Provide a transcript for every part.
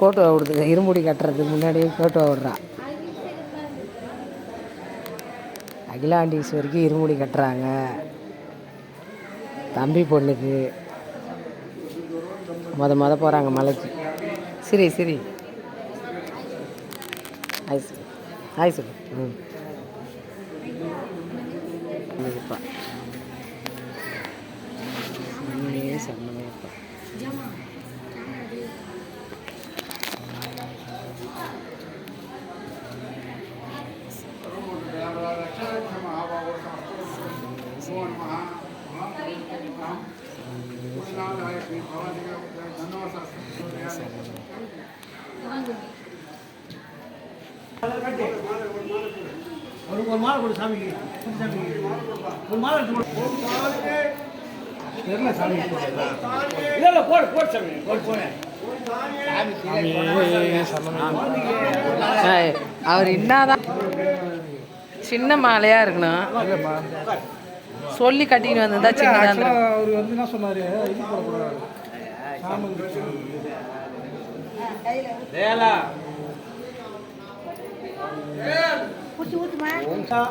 கோட்டுவா விடுதுங்க, இருமுடி கட்டுறதுக்கு முன்னாடியே கோட்டுவா விடுறான். அகிலாண்டீஸ்வரிக்கு இருமுடி கட்டுறாங்க தம்பி பொண்ணுக்கு. மொத போகிறாங்க மலைக்கு. சரி சரி, ஆய் சொல்லு, ஆய் சொல்லு. இருப்பா சொன்னமேப்பா. ஒரு மாலை கொடு சாமிக்கு. ஒரு மாலை எடுத்து போடு. போடு போடு சாமி, போடு போடு. அவர் என்னதான் சின்ன மாலையா இருக்கணும், சொல்லி கட்டின்னு வந்ததா சின்னதா. அவர் வந்து என்ன சொன்னாரு, இது போடக்கூடாது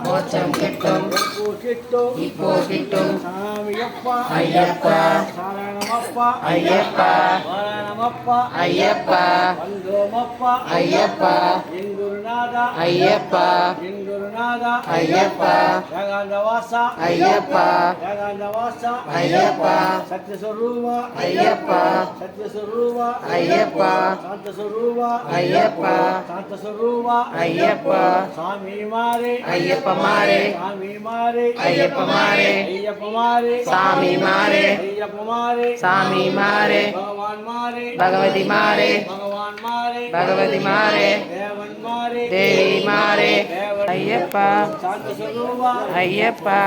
மோட்சம் கிட்டும் இப்போ கிட்டும். சாமியப்பா ஐயப்பா சரணமப்பா ஐயப்பா சரணமப்பா ஐயப்பா வந்தோமப்பா ஐயப்பா என் குருநாதா ஐயப்பா என் குருநாதா ஐயப்பா ஜகாந்தவாசா ஐயப்பா ஜகாந்தவாசா ஐயப்பா சத்யஸ்வரூபா ஐயப்பா சத்யஸ்வரூபா ஐயப்பா சாந்தஸ்வரூபா ஐயப்பா சாந்தஸ்வரூபா ஐயப்பா சாமி மாரே ஐயப்ப மாறே சாமி மாரே ஐயப்ப மாறே ஐயப்ப மாரே சாமி மாறே ஐயப்ப மாரே சாமி மாறே பகவான் மாரே பகவதி மாறே பகவான் மாரே பகவதி மாறே தேவன் மாரே தேவி மாறே தேவன் ஐயப்பா சாந்தஸ்வரூபா ஐயப்பா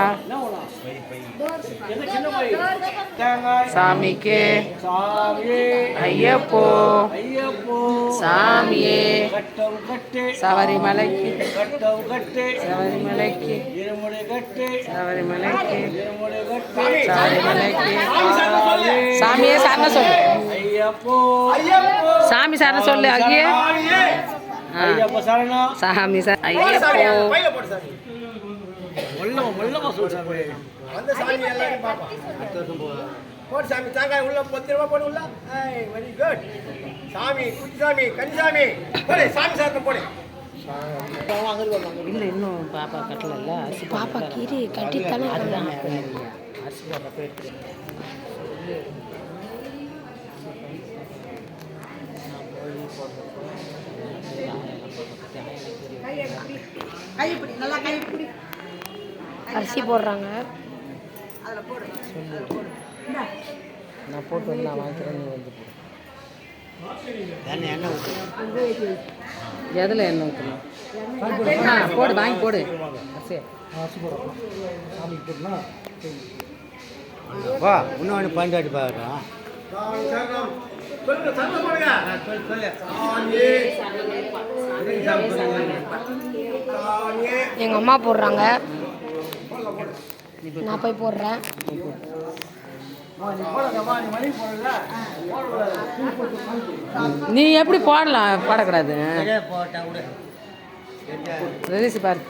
என்ன சின்ன பை தேங்காய் சாமிக்கு சாமியே ஐயப்போ ஐயப்போ சாமியே கட்டம் கட்டு சபரிமலைக்கு கட்டம் கட்டு சபரிமலைக்கு இருமுடி கட்டு சபரிமலைக்கு இருமுடி கட்டு சபரிமலைக்கு. சாமியே சரண சொல்லு, ஐயப்போ சாமி சரண சொல்லு. அங்கேயே ஐயப்ப சரணம் சாமி ஐயப்போ வல்லமா சொல்றாங்க. அந்த சாமி எல்லாரும் பாப்பா. போடு சாமி, தேங்காய் உள்ள 10 ரூபாய் போடு உள்ள. Very good. சாமி, குட்டி சாமி, கன்னிசாமி போடு, சாமி சாத்தம் போடு. இல்லை இன்னும் பாப்பா கட்டல. பாப்பா கீரி கட்டித்தானே அதுதான் அரிசி பாப்பா போயிட்டு. அரிசி போடுறாங்க. நான் போட்டு வந்து நான் வாங்கிக்கிறேன், நீ வந்து போடு. எதில் எண்ணெய் ஊற்றணும்? போடு, வாங்கி போடு. சரி சாமி போடுனா வா, இன்னொன்று பஞ்சாயத்து பார்க்குறோம். சொல்லுங்க, சத்தம் போடுங்க. சொல்லு. எங்க அம்மா போடுறாங்க, நான் போய் போடுறேன். நீ எப்படி போடலாம், போடக்கூடாது. ரிலீஸ் பாரு.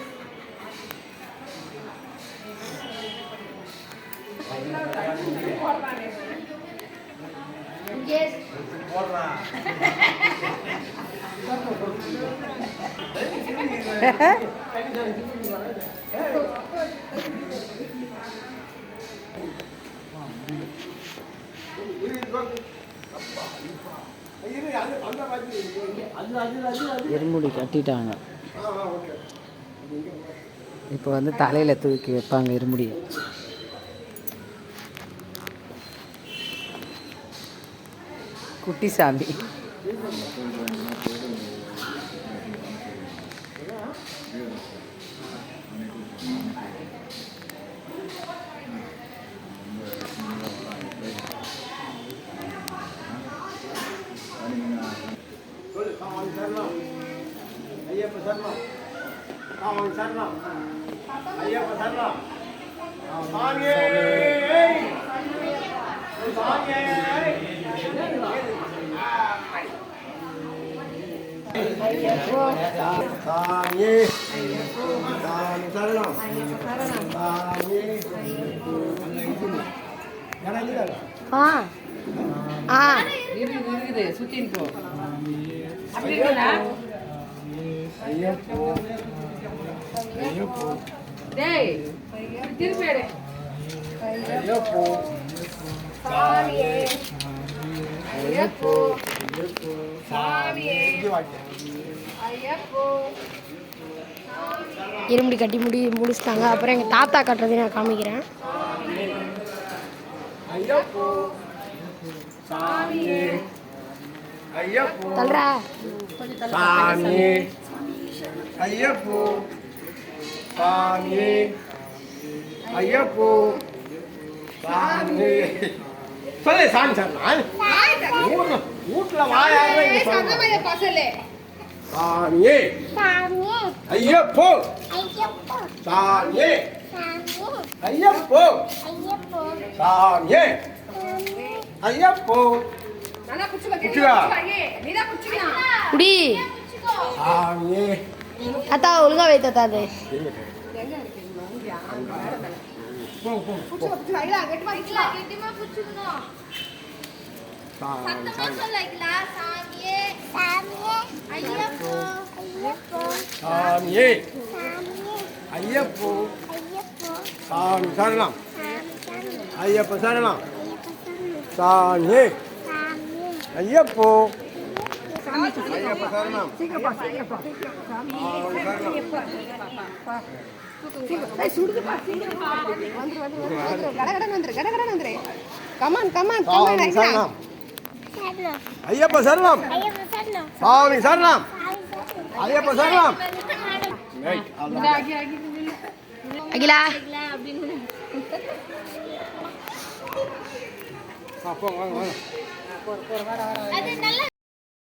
இருமுடி கட்டிட்டாங்க. இப்போ வந்து தலையில் தூக்கி வைப்பாங்க இருமுடியை. குட்டிசாமி ஐயப்ப சரணம், ராமன் சரணம், ஐயப்ப சரணம், சாமியே சாமியே. ஐயப்போ சாமி சாமி சரணம் சாமி ஏன்னா இல்லையா ஆ ஆ இருக்குது சுத்தின் போ ஐயப்போ ஐயப்போ டேய் திருப்பி எடு ஐயப்போ ஐயப்போ சாமியே இருமுடி கட்டி முடிச்சிட்டாங்க. அப்புறம் எங்கள் தாத்தா கட்டுறதை நான் காமிக்கிறேன். ஐயப்போ சாமியே ஐயப்போ தல்றா சாமியே ஐயப்போ சாமியே ஐயப்போ சாமியே சொல்லு சாமி சார் வீட்டுல வாயாரு சாமியே ஐயப்போ சாமியே ஐயப்போ சாமியே ஐயப்போ குச்சிக்கா குடி சாமியே தாத்தா ஒழுங்கா வை தாத்தா அது சாமியே ஐயப்போ சாமி சரணம் ஐயப்ப சரணம் சாமியே ஐயப்போ ஐயப்ப சரணம் சாமி சரணம் ஐயப்ப சரணம் சாமி சரணம் ஐயப்ப சரணம் அகிலா வாங்க வாங்க